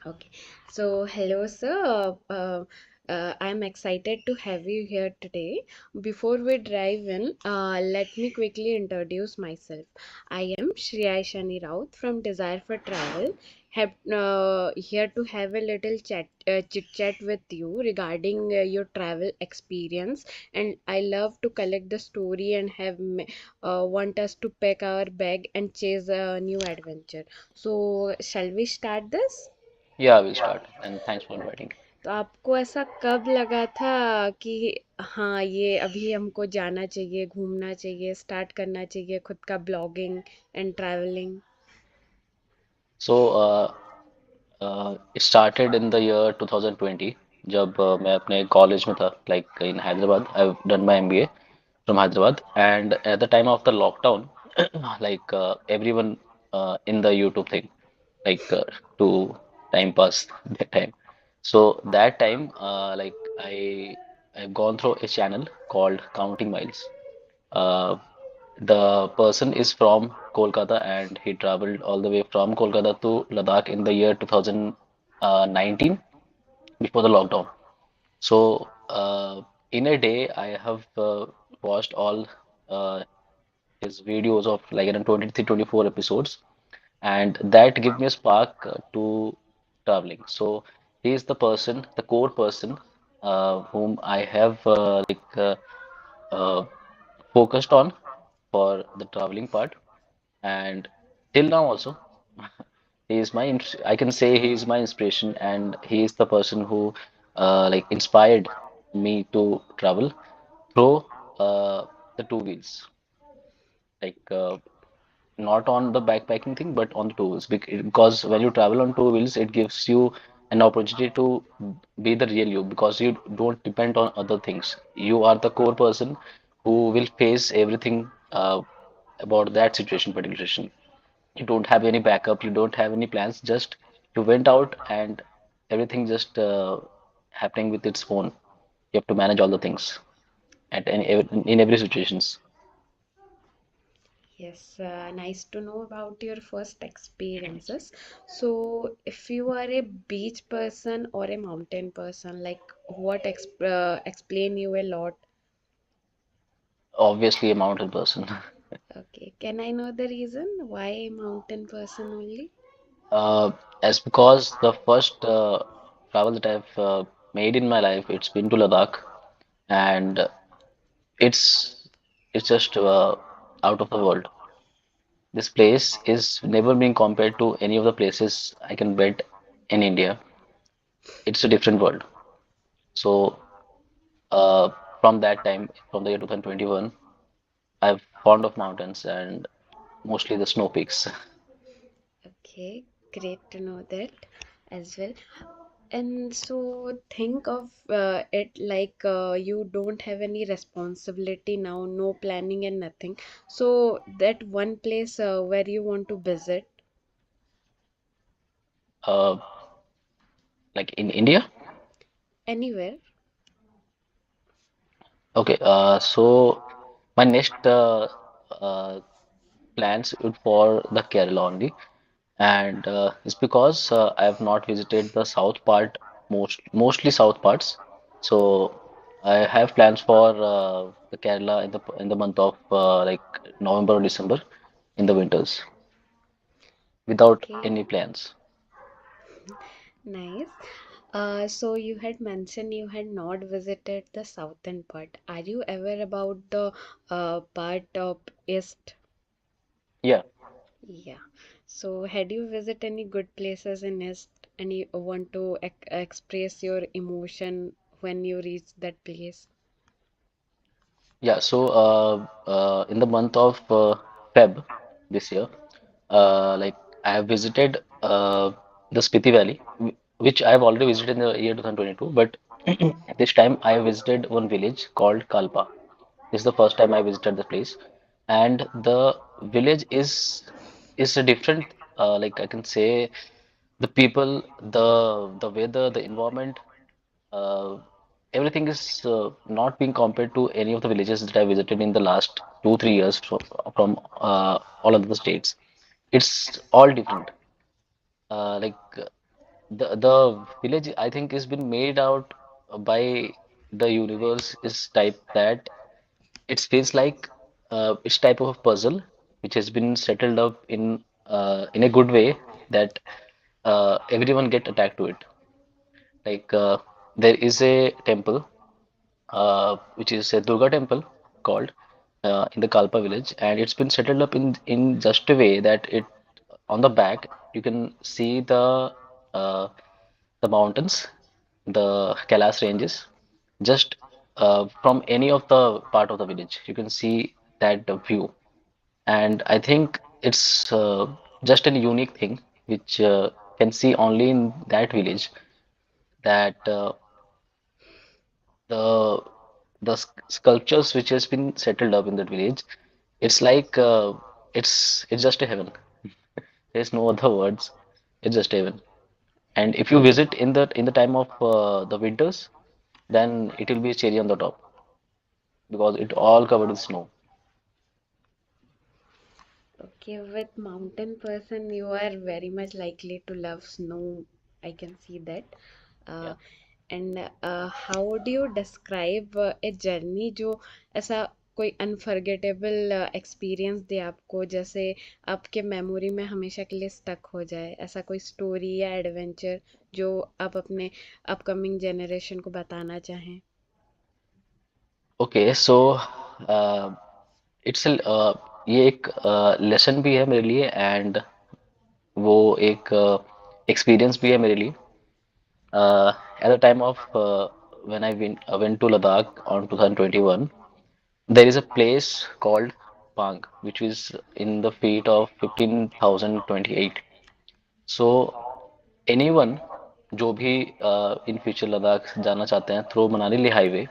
Okay. So, hello, sir. I'm excited to have you here today. Before we dive in, let me quickly introduce myself. I am Shreya Shani Raut from Desire for Travel. Here to have a little chit chat with you regarding your travel experience. And I love to collect the story and want us to pack our bag and chase a new adventure. So, shall we start this? Yeah, we'll start. And thanks for inviting. तो आपको ऐसा कब लगा था कि हाँ ये अभी हमको जाना चाहिए घूमना चाहिए स्टार्ट करना चाहिए खुद का blogging and travelling So, it started in the year 2020 जब मैं अपने कॉलेज में था like in Hyderabad. I've done my MBA from Hyderabad, and at the time of the lockdown, like everyone in the YouTube thing, like to time pass that time. So that time, I've gone through a channel called Counting Miles. Uh, the person is from Kolkata and he traveled all the way from Kolkata to Ladakh in the year 2019 before the lockdown. So, in a day, I have watched all uh, his videos of like around 23, 24 episodes, and that give me a spark to traveling. So, he is the person, the core person, whom I have uh, focused on for the traveling part. And till now also, he is I can say he is my inspiration, and he is the person who like inspired me to travel through the two wheels. Like not on the backpacking thing, but on the two wheels. Because when you travel on two wheels, it gives you an opportunity to be the real you because you don't depend on other things. You are the core person who will face everything about that situation, particular situation. You don't have any backup, you don't have any plans, just you went out and everything just happening with its own. You have to manage all the things at in every situations. yes nice to know about your first experiences so if you are a beach person or a mountain person like explain you a lot. Obviously a mountain person. Okay, can I know the reason why a mountain person only? uh, as because the first travel that I've made in my life, it's been to Ladakh, and it's it's just out of the world. This place is never being compared to any of the places I can bet in India. It's a different world. So uh, from that time, from the year 2021, I'm fond of mountains and mostly the snow peaks. Okay, great to know that as well. And so think of it like you don't have any responsibility now, no planning and nothing. So that one place where you want to visit Uh, like in India. anywhere. Okay, so my next uh, plans would for the Kerala only, and it's because I have not visited the south part, mostly south parts. So I have plans for the Kerala in the month of like November or December in the winters without Okay, any plans. nice. So you had mentioned you had not visited the southern part. Are you aware about the part of east? Yeah, Yeah. So, had you visit any good places in East and you want to express your emotion when you reach that place? yeah. So in the month of Feb this year, like I have visited the Spiti Valley, which I have already visited in the year 2022. But this time I visited one village called Kalpa. This is the first time I visited the place, and the village is a different. Like I can say, the people, the weather, the environment, uh, everything is not being compared to any of the villages that I visited in the last 2, 3 years from all of the states. It's all different. Like the village I think has been made out by the universe is type that it feels like it's type of a puzzle which has been settled up in a good way that everyone get attacked to it. Like there is a temple which is a Durga temple called in the Kalpa village, and it's been settled up in just a way that it on the back you can see uh, the mountains, the Kailas ranges, just from any of the part of the village. You can see that view, and I think it's just a unique thing which can see only in that village. That the sculptures which has been settled up in that village, it's like it's just a heaven. There's no other words. It's just heaven. And if you visit in the time of the winters, then it will be a cherry on the top because it all covered with snow. Okay, with mountain person, you are very much likely to love snow. I can see that. Yeah. Uh, and how would you describe a journey जो ऐसा कोई unforgettable experience दे आपको, जैसे आपके memory में हमेशा के लिए स्टक हो जाए, ऐसा कोई स्टोरी या एडवेंचर जो आप अपने अपकमिंग जनरेशन को बताना चाहें? ओके सो इट्स ये एक लेसन भी है मेरे लिए एंड वो एक एक्सपीरियंस भी है मेरे लिए. At the time of when I went to Ladakh on 2021, there is a place called Pang, which is in the feet of 15,028. So anyone जो भी in future लद्दाख जाना चाहते हैं through Manali Leh highway,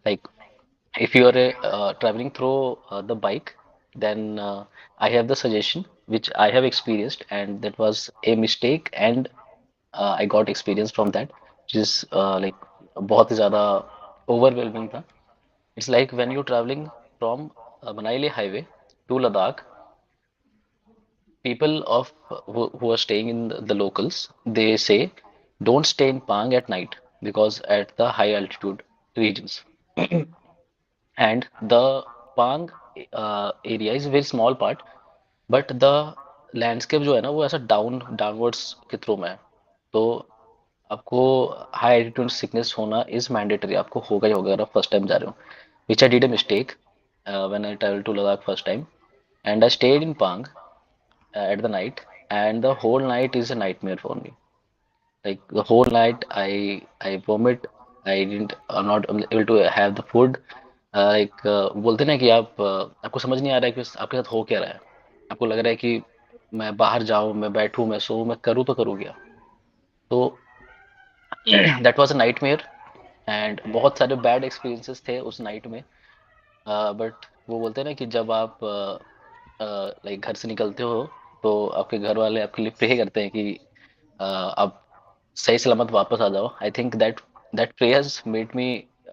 like if you are traveling through the bike, then I have the suggestion which I have experienced, and that was a mistake, and I got experience from that, which is like बहुत ही ज़्यादा overwhelming था. It's like when you're traveling from Manali Highway to Ladakh, people of who are staying in the locals, they say don't stay in Pang at night because at the high altitude regions. And the Pang area is a very small part, but the landscape जो है ना वो ऐसा downwards के through में है. तो आपको हाई एल्टीट्यूड सिकनेस होना इज मैंडेटरी, आपको होगा ही होगा अगर आप फर्स्ट टाइम जा रहे हो, which I did a mistake when I travel to Ladakh first time, and I stayed in Pang at the night, and the whole night is a nightmare for me. Like the whole night I vomit. I didn't I'm not able to have the food. Like बोलते ना कि आप आपको समझ नहीं आ रहा है कि आपके साथ हो क्या रहा है. आपको लग रहा है कि मैं बाहर जाऊं, मैं बैठूं, मैं सोऊं, मैं करूँ तो करूँ क्या. तो that was a nightmare, and बहुत सारे बैड एक्सपीरियंसेस थे उस नाइट में. बट वो बोलते हैं ना कि जब आप लाइक घर से निकलते हो तो आपके घर वाले आपके लिए प्रे करते हैं कि आप सही सलामत वापस आ जाओ. I think that that prayers made me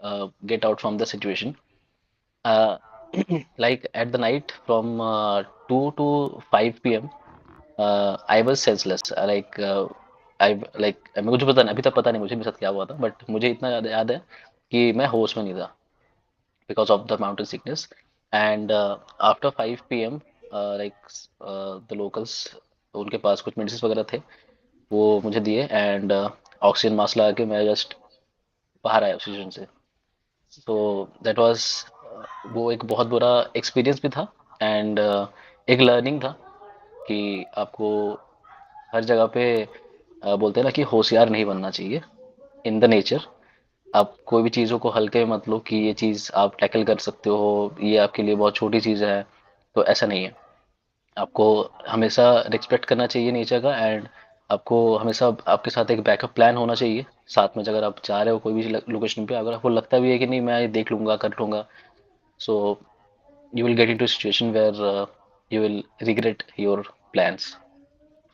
gate out from the situation. uh, like at the night from 2 to 5 p.m. I was senseless. I like मेरे को जो पता नहीं, अभी तक पता नहीं मुझे मेरे साथ क्या हुआ था, बट मुझे इतना याद है कि मैं होश में नहीं था because of the mountain sickness. And after 5 p.m. The locals, उनके पास कुछ मेडिसिन वगैरह थे, वो मुझे दिए, एंड ऑक्सीजन मास्क लगा के मैं जस्ट बाहर आया ऑक्सीजन से. सो दैट वाज वो एक बहुत बुरा एक्सपीरियंस भी था, एंड एक लर्निंग था कि आपको हर जगह पे बोलते हैं ना कि होशियार नहीं बनना चाहिए इन द नेचर. आप कोई भी चीज़ों को हल्के में मत लो कि ये चीज़ आप टैकल कर सकते हो, ये आपके लिए बहुत छोटी चीज़ है. तो ऐसा नहीं है. आपको हमेशा रिस्पेक्ट करना चाहिए नेचर का, एंड आपको हमेशा आपके साथ एक बैकअप प्लान होना चाहिए साथ में. अगर आप जा रहे हो कोई भी लोकेशन पे, अगर आपको लगता भी है कि नहीं मैं ये देख लूंगा कर लूंगा, so you will get into a situation where you will regret your plans.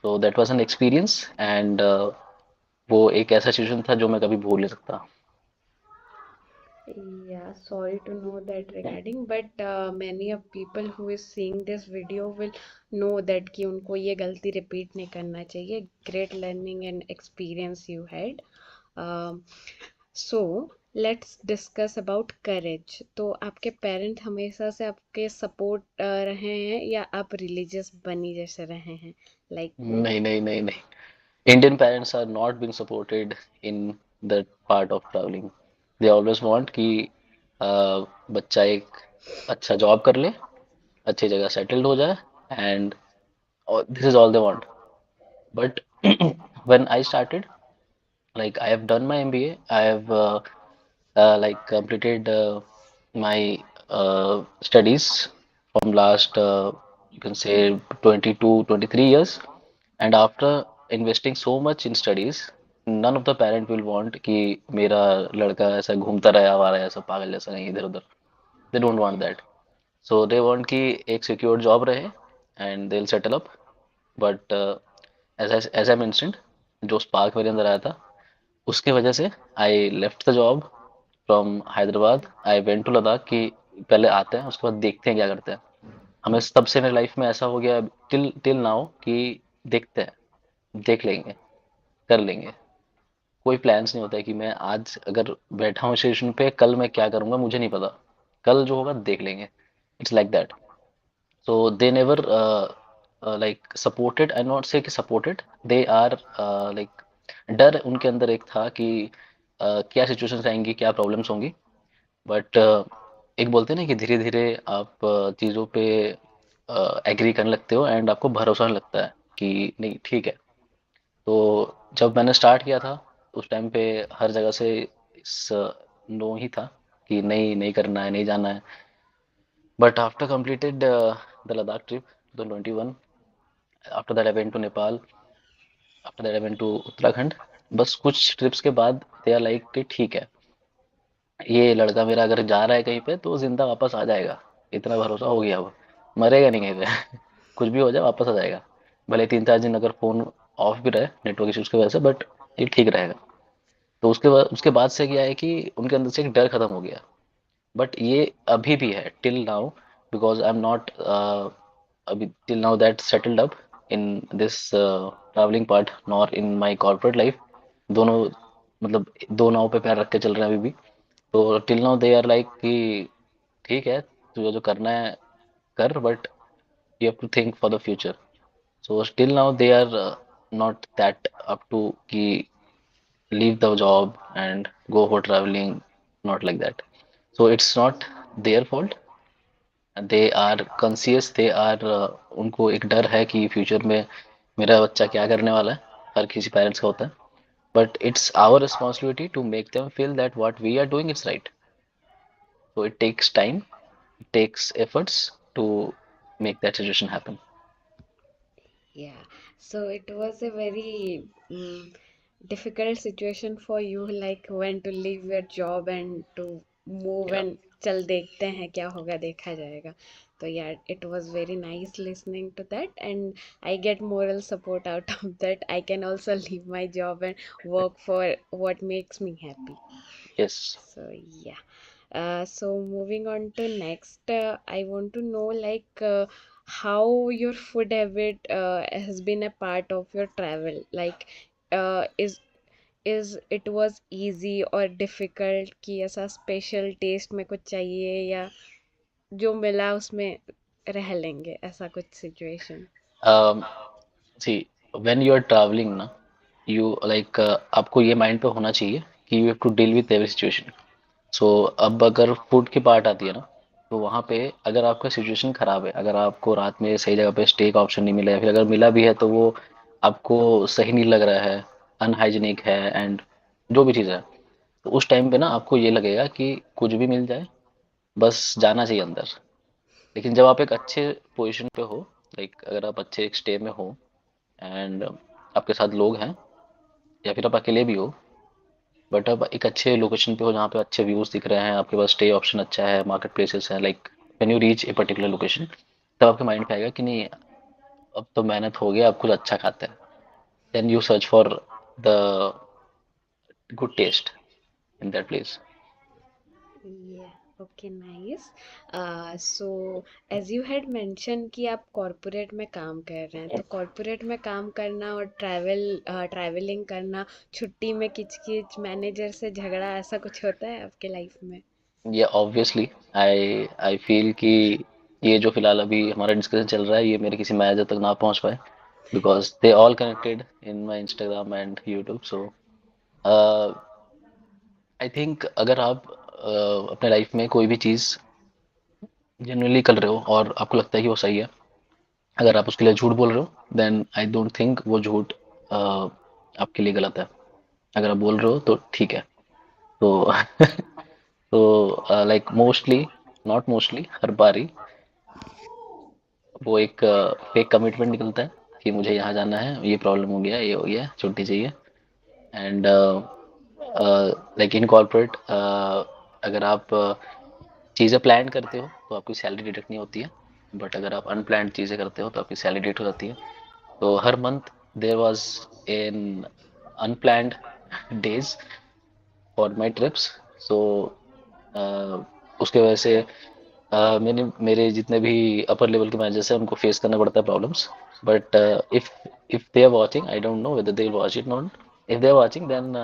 So that was an experience, and वो एक ऐसा सिचुएशन था जो मैं कभी भूल नहीं सकता. Yeah, sorry to know that regarding, but many of people who is seeing this video will know that कि उनको ये गलती repeat नहीं करना चाहिए. Great learning and experience you had. Um, so let's discuss about courage. तो आपके parent हमेशा से आपके सपोर्ट रहे हैं या आप रिलीजियस बनी जैसे रहे हैं? Like, नहीं नहीं नहीं नहीं, Indian parents are not being supported in that part of traveling. They always want कि बच्चा एक अच्छा जॉब कर ले, अच्छी जगह सेटल्ड हो जाए, and this is all they want. But when I started, like I have done my MBA, I have like completed my studies from last you can say 22, 23 years. And after investing so much in studies, none of the parent will want कि मेरा लड़का ऐसा घूमता रहा हुआ है, ऐसा पागल जैसा कहीं इधर उधर. They don't want that. So they want कि एक secure job रहे and they'll settle up. But as I mentioned, जो spark मेरे अंदर आया था, उसके वजह से I left the job from Hyderabad. I went to Ladakh कि पहले आते हैं, उसके बाद देखते हैं क्या करते हैं. हमें तब से मेरी लाइफ में ऐसा हो गया टिल टिल नाउ कि देखते हैं, देख लेंगे, कर लेंगे. कोई प्लान्स नहीं होता है कि मैं आज अगर बैठा हूँ स्टेशन पे, कल मैं क्या करूंगा मुझे नहीं पता. कल जो होगा देख लेंगे. It's like that. So they never like supported. I not say कि supported. They are like डर उनके अंदर एक था कि क्या सिचुएशंस आएंगी, क्या प्रॉब्लम्स होंगी. बट एक बोलते हैं ना कि धीरे धीरे आप चीज़ों पे एग्री करने लगते हो एंड आपको भरोसा होने लगता है कि नहीं ठीक है. तो जब मैंने स्टार्ट किया था उस टाइम पे हर जगह से इस नो ही था कि नहीं नहीं करना है, नहीं जाना है. But after completed the Ladakh trip 2021, after that I went to Nepal, after that I went to Uttarakhand. बस कुछ ट्रिप्स के बाद दे आर लाइक कि ठीक है, ये लड़का मेरा अगर जा रहा है कहीं पे तो जिंदा वापस आ जाएगा. इतना भरोसा हो गया, वो मरेगा नहीं कहीं पे. कुछ भी हो जाए वापस आ जाएगा. भले 3-4 दिन अगर फोन ऑफ भी रहे नेटवर्क इश्यूज की वजह से, बट ये ठीक रहेगा. तो उसके बाद से क्या है कि उनके अंदर से एक डर खत्म हो गया. बट ये अभी भी है till now, because I am not अभी till now that settled up in this travelling part nor in my corporate life. दोनों मतलब दो नाव पे पैर रख के चल रहे हैं अभी भी. तो till now they are like कि ठीक है, तुझे जो करना है कर, but you have to think for the future. So till now they are not that up to कि leave the job and go for traveling, not like that. So it's not their fault. They are conscious, they are उनको एक डर है कि future में मेरा बच्चा क्या करने वाला है. हर किसी पेरेंट्स का होता है. But it's our responsibility to make them feel that what we are doing is right. So it takes time, it takes efforts to make that situation happen. yeah, so it was a very difficult situation for you, like when to leave your job and to move Yeah. and चल देखते हैं क्या होगा देखा जाएगा. तो yeah, it was very nice listening to that, and I get moral support out of that. I can also leave my job and work for what makes me happy. Yes. So yeah. So moving on to next, I want to know like how your food habit has been a part of your travel. Like, is it was easy or difficult कि ऐसा special test में कुछ चाहिए या जो मिला उसमें रह लेंगे ऐसा कुछ situation? um, See, when you are traveling ना, you like आपको ये माइंड पे होना चाहिए कि you have to deal with every situation. So अब अगर फूड की पार्ट आती है ना, तो वहाँ पे अगर आपका सिचुएशन खराब है, अगर आपको रात में सही जगह पे स्टे का ऑप्शन नहीं मिला, या फिर अगर मिला भी है तो वो आपको सही नहीं लग रहा है, अनहाइजीनिक है, एंड जो भी चीज़ है, तो उस टाइम पे ना आपको ये लगेगा कि कुछ भी मिल जाए, बस जाना चाहिए अंदर. लेकिन जब आप एक अच्छे पोजीशन पे हो, लाइक अगर आप अच्छे एक स्टे में हो एंड आपके साथ लोग हैं, या फिर आप अकेले भी हो, बट अब एक अच्छे लोकेशन पे हो जहाँ पे अच्छे व्यूज दिख रहे हैं, आपके पास स्टे ऑप्शन अच्छा है, मार्केट प्लेसेस हैं, like when you reach a particular location, तब आपके माइंड पे आएगा कि नहीं, अब तो मेहनत हो गया, अब कुछ अच्छा खाते हैं. Then you search for the good taste in that place. Yeah, okay, nice. So as you had mentioned कि आप कॉरपोरेट में काम कर रहे हैं, तो कॉरपोरेट में काम करना और ट्रैवलिंग करना, छुट्टी में किचकिच, मैनेजर से झगड़ा, ऐसा कुछ होता है आपके लाइफ में? ये ऑब्वियसली आई आई फील कि ये जो फिलहाल अभी हमारा डिस्कशन चल रहा है ये मेरे किसी मैनेजर तक ना पहुंच पाए, because they all connected in my Instagram and YouTube. So I think अगर आप अपने लाइफ में कोई भी चीज़ जेन्युइनली कर रहे हो और आपको लगता है कि वो सही है, अगर आप उसके लिए झूठ बोल रहे हो, देन आई डोंट थिंक वो झूठ आपके लिए गलत है। अगर आप बोल रहे हो तो ठीक है। तो तो लाइक मोस्टली, नॉट मोस्टली, हर बारी वो एक फेक कमिटमेंट निकलता है कि मुझे यहाँ जाना है, ये प्रॉब्लम हो गया, ये हो गया, छुट्टी चाहिए। एंड लाइक इन कॉर्पोरेट अगर आप चीज़ें प्लान करते हो तो आपकी सैलरी डिडक्ट नहीं होती है, बट अगर आप अनप्लान्ड चीज़ें करते हो तो आपकी सैलरी डिडक्ट हो जाती है। तो हर month there was an unplanned days for my trips. So उसके वजह से मैंने मेरे जितने भी अपर लेवल के मैनेजर्स हैं उनको फेस करना पड़ता है problems. But if if they are watching, I don't know whether they will watch it not. If they're watching, then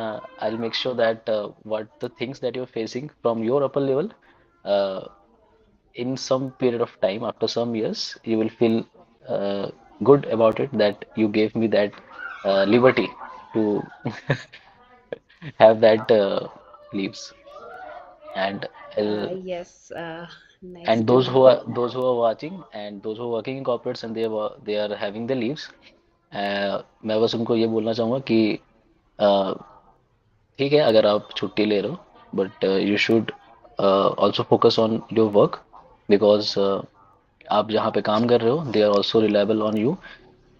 I'll make sure that what the things that you're facing from your upper level, uh, in some period of time, after some years, you will feel uh, good about it that you gave me that liberty to have that leaves. And Yes, nice and to those know who are that. watching and those who are working in corporates and they are having the leaves, मैं बस उनको ये बोलना चाहूँगा कि uh, ठीक है अगर आप छुट्टी ले रहे हो, but you should also focus on your work, because आप जहाँ पे काम कर रहे हो they are also reliable on you,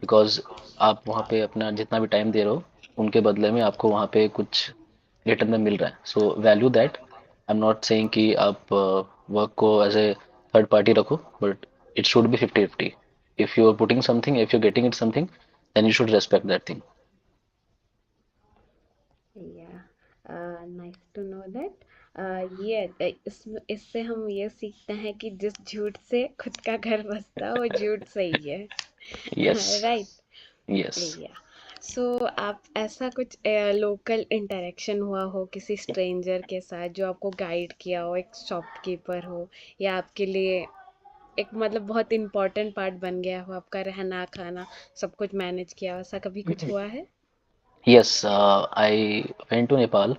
because आप वहाँ पे अपना जितना भी टाइम दे रहे हो उनके बदले में आपको वहाँ पे कुछ रिटर्न में मिल रहा है। So value that. I am not saying कि आप वर्क को एज ए थर्ड पार्टी रखो, but it should be 50-50। If you are putting something, if you are getting it something, then you should respect that thing. या nice to know that. ये इससे हम ये सीखते हैं कि जिस झूठ से खुद का घर बसता है वो झूठ सही है। यस। राइट। यस। या सो आप ऐसा कुछ लोकल इंटरेक्शन हुआ हो किसी स्ट्रेंजर के साथ जो आपको गाइड किया हो, एक शॉपकीपर हो या आपके लिए एक मतलब बहुत इम्पोर्टेंट पार्ट बन गया हो, आपका रहना खाना सब कुछ मैनेज किया हो, ऐसा कभी कुछ हुआ है? Yes, I went to Nepal.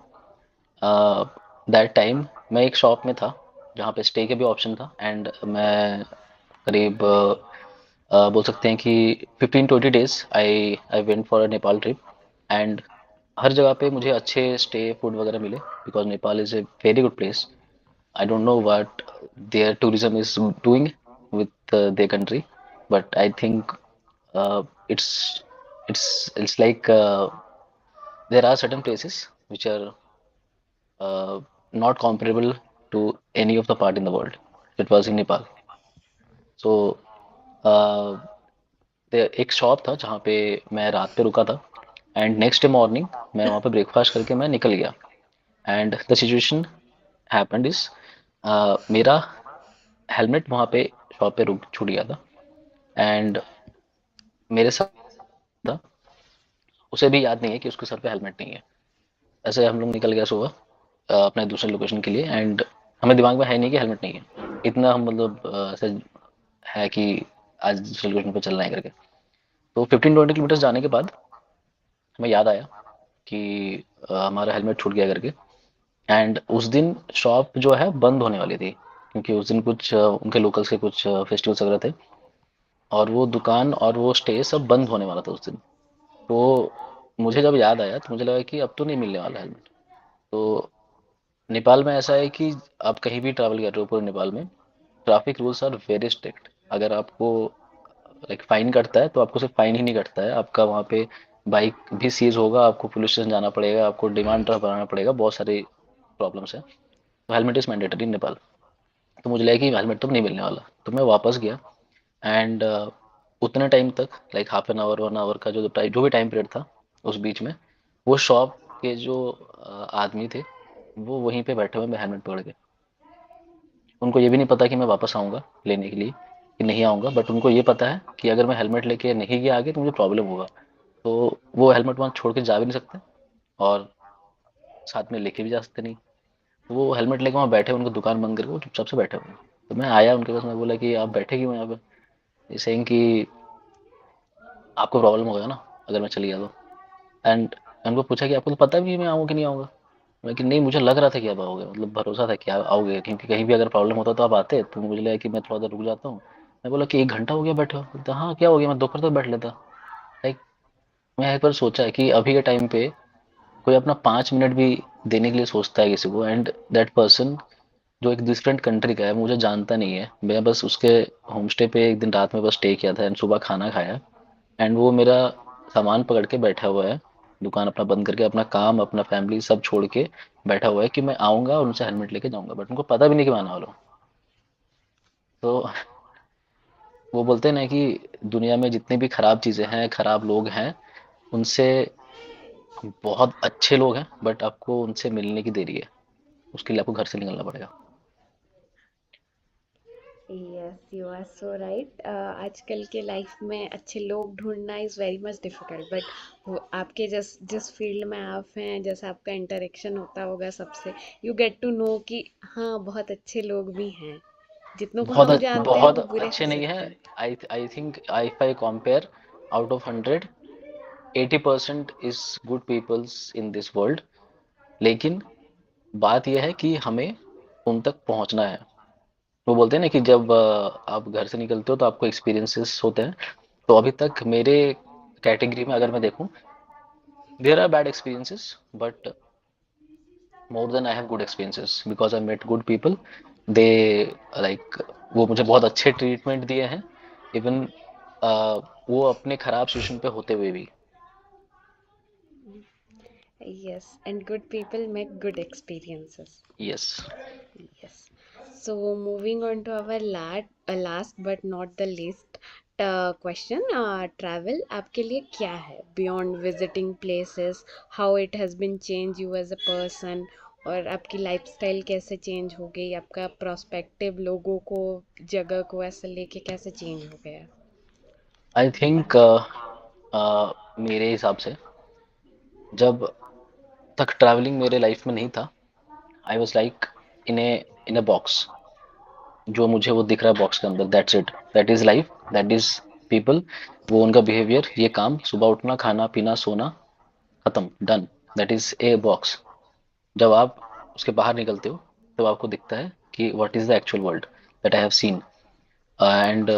That time मैं एक शॉप में था जहाँ पे स्टे का भी ऑप्शन था, एंड मैं करीब बोल सकते हैं कि 15-20 days I I went for a Nepal trip. And हर जगह पे मुझे अच्छे स्टे फूड वगैरह मिले, because Nepal is a very good place. I don't know what their tourism is doing with their country, but I think uh, it's it's like there are certain places which are not comparable to any of the part in the world. It was in Nepal. So uh, एक shop था जहाँ पे मैं रात पे रुका था, and next day morning मैं वहाँ पे ब्रेकफास्ट करके मैं निकल गया। And the situation happened is, मेरा हेलमेट वहाँ पे शॉप पे रुक छूट गया था, एंड मेरे साथ था, उसे भी याद नहीं है कि उसके सर पे हेलमेट नहीं है। ऐसे हम लोग निकल गया सुबह अपने दूसरे लोकेशन के लिए, एंड हमें दिमाग में है नहीं कि हेलमेट नहीं है। इतना हम मतलब ऐसे है कि आज दूसरे लोकेशन पे चलना है करके। तो 15-20 किलोमीटर जाने के बाद हमें याद आया कि हमारा हेलमेट छूट गया करके। एंड उस दिन शॉप जो है बंद होने वाली थी, क्योंकि उस दिन कुछ उनके लोकल्स के कुछ फेस्टिवल्स वगैरह थे, और वो दुकान और वो स्टे सब बंद होने वाला था उस दिन। तो मुझे जब याद आया तो मुझे लगा कि अब तो नहीं मिलने वाला हेलमेट। तो नेपाल में ऐसा है कि आप कहीं भी ट्रैवल कर रहे हो पूरे नेपाल में, traffic rules are very strict. अगर आपको लाइक फाइन कटता है तो आपको सिर्फ फाइन ही नहीं कटता है, आपका वहाँ पे बाइक भी सीज होगा, आपको पुलिस स्टेशन जाना पड़ेगा, आपको डिमांड ड्राफ्ट बनाना पड़ेगा, बहुत सारी प्रॉब्लम्स है। तो हेलमेट इज मैंडेटरी इन नेपाल। तो मुझे लगा कि हेलमेट तो नहीं मिलने वाला, तो मैं वापस गया। एंड उतने टाइम तक like half an hour 1 hour का जो भी टाइम पीरियड था उस बीच में, वो शॉप के जो आदमी थे वो वहीं पे बैठे हुए, मैं हेलमेट पकड़ के। उनको ये भी नहीं पता कि मैं वापस आऊँगा लेने के लिए कि नहीं आऊँगा, बट उनको ये पता है कि अगर मैं हेलमेट लेके नहीं गया आगे तो मुझे प्रॉब्लम होगा। तो वो हेलमेट वहाँ छोड़ के जा भी नहीं सकते और साथ में लेके भी जा सकते नहीं। तो वो हेलमेट लेके वहाँ बैठे, उनको दुकान बंद करके वो चुपचाप से बैठे हुए हैं। तो मैं आया उनके पास, मैं बोला कि आप बैठे क्यों हैं यहाँ पे? सेइंग कि आपको प्रॉब्लम होगा ना अगर मैं चली गया तो। एंड उनको पूछा कि आपको तो पता भी है मैं आऊँ कि नहीं आऊँगा? लेकिन नहीं, मुझे लग रहा था कि आप आओगे, मतलब भरोसा था कि आप आओगे, क्योंकि कहीं भी अगर प्रॉब्लम होता तो आप आते। तो मुझे लगा कि मैं थोड़ा देर रुक जाता हूँ। मैं बोला कि 1 घंटा हो गया बैठे हो? बोलते हाँ, क्या हो गया, मैं दोपहर तक बैठ लेता। लाइक, मैं एक बार सोचा है कि अभी के टाइम पे कोई अपना 5 मिनट भी देने के लिए सोचता है किसी को, एंड दैट पर्सन जो एक डिफरेंट कंट्री का है, मुझे जानता नहीं है, मैं बस उसके होम स्टे पे एक दिन रात में बस स्टे किया था एंड सुबह खाना खाया। एंड वो मेरा सामान पकड़ के बैठा हुआ है, दुकान अपना बंद करके, अपना काम अपना फैमिली सब छोड़ के बैठा हुआ है कि मैं आऊंगा और उनसे हेलमेट लेके जाऊंगा, बट उनको पता भी नहीं कि मैं आने वाला हूँ। तो वो बोलते हैं ना कि दुनिया में जितनी भी खराब चीजें हैं, खराब लोग हैं, उनसे बहुत अच्छे लोग हैं, बट आपको उनसे मिलने की देरी है, उसके लिए आपको घर से निकलना पड़ेगा। Yes, you are so right. आजकल के लाइफ में अच्छे लोग ढूंढना is very much difficult, but वो आपके जिस फील्ड में आप हैं, जैसा आपका इंटरेक्शन होता होगा सबसे, यू गेट टू नो कि हाँ, बहुत अच्छे लोग भी हैं। जितनों को हम जानते हैं बहुत वो बुरे हो अच्छे नहीं है। सकते हैं। I think if I compare, out of 100, 80% is good peoples in this world. लेकिन बात यह है कि हमें उन तक पहुंचना है। वो बोलते हैं ना कि जब आप घर से निकलते हो तो आपको एक्सपीरियंसेस होते हैं। तो अभी तक मेरे कैटेगरी में अगर मैं देखूं, there are bad experiences, but more than I have good experiences because I met good people. They, like, वो मुझे बहुत अच्छे ट्रीटमेंट दिए हैं, इवन वो अपने खराब सिचुएशन पे होते हुए भी। Yes, and good people make good experiences. Yes. Yes. So moving on to our last but not the least question, travel आपके लिए क्या है? Beyond visiting places, how it has been changed you as a person, और आपकी lifestyle कैसे change हो गई, आपका प्रोस्पेक्टिव लोगों को, जगह को ऐसे लेके कैसे चेंज हो गया? आई थिंक मेरे हिसाब से जब तक ट्रैवलिंग मेरे लाइफ में नहीं था, I was like in A in a box. जो मुझे वो दिख रहा है बॉक्स के अंदर, that's it, that is life, that is people. वो उनका बिहेवियर, ये काम, सुबह उठना, खाना पीना, सोना, खत्म, done, that is a box. जब आप उसके बाहर निकलते हो तब आपको दिखता है कि what is the actual world that I have seen. And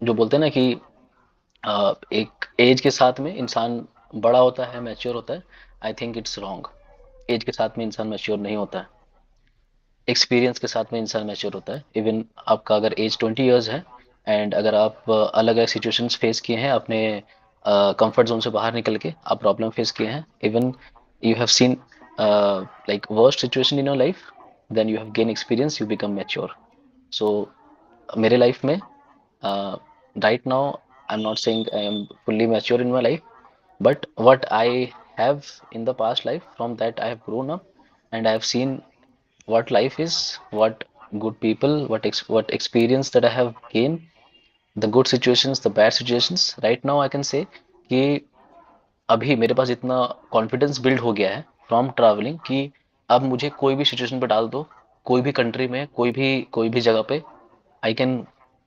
जो बोलते हैं ना कि एक एज के साथ में इंसान बड़ा होता है, मैच्योर होता है। I think it's wrong. Age के साथ में इंसान मैच्योर नहीं होता है, एक्सपीरियंस के साथ में इंसान मैच्योर होता है। इवन आपका अगर एज 20 ईयर्स है, एंड अगर आप अलग अलग सिचुएशंस फेस किए हैं, अपने कंफर्ट जोन से बाहर निकल के आप प्रॉब्लम फेस किए हैं, even you have seen like worst situation in your life, then you have gain experience, you become mature. So मेरे लाइफ में right now, I am not saying I am fully mature in my life, but what I have in the past life, from that I have grown up and I have seen what life is, what good people, what experience that I have gained, the good situations, the bad situations. Right now I can say कि अभी मेरे पास इतना confidence build हो गया है from travelling कि अब मुझे कोई भी सिचुएशन पे डाल दो, कोई भी कंट्री में, कोई भी जगह पे, I can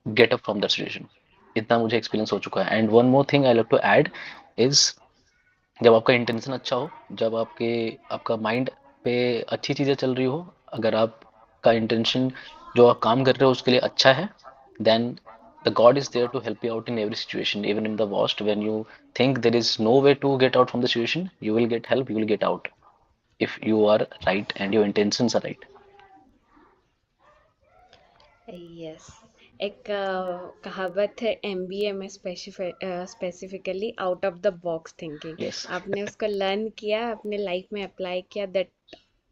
get up from that situation. इतना मुझे एक्सपीरियंस हो चुका है। And one more thing I like to add is, जब आपका इंटेंशन अच्छा हो, जब आपका माइंड पे अच्छी चीजें चल रही हो, अगर आपका इंटेंशन, जो आप काम कर रहे हो उसके लिए अच्छा है, then the god is there to help you out in every situation, even in the worst, when you think there is no way to get out from the situation, you will get help, you will get out, if you are right and your intentions are right. Yes, एक कहावत है MBA में, specifically out of the box thinking. Yes. आपने उसको learn किया, अपने life में apply किया, that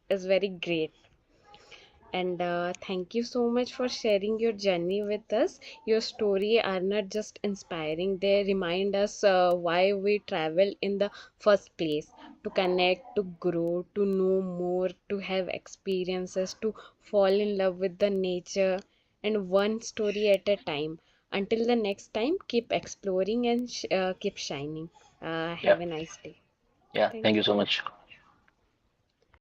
is very great. And thank you so much for sharing your journey with us. Your story are not just inspiring, they remind us why we travel in the first place. to connect, to grow, to know more, to have experiences, to fall in love with the nature, and one story at a time. Until the next time, keep exploring and keep shining. Yeah. Have a nice day. Yeah. Thank Thank you you. so much.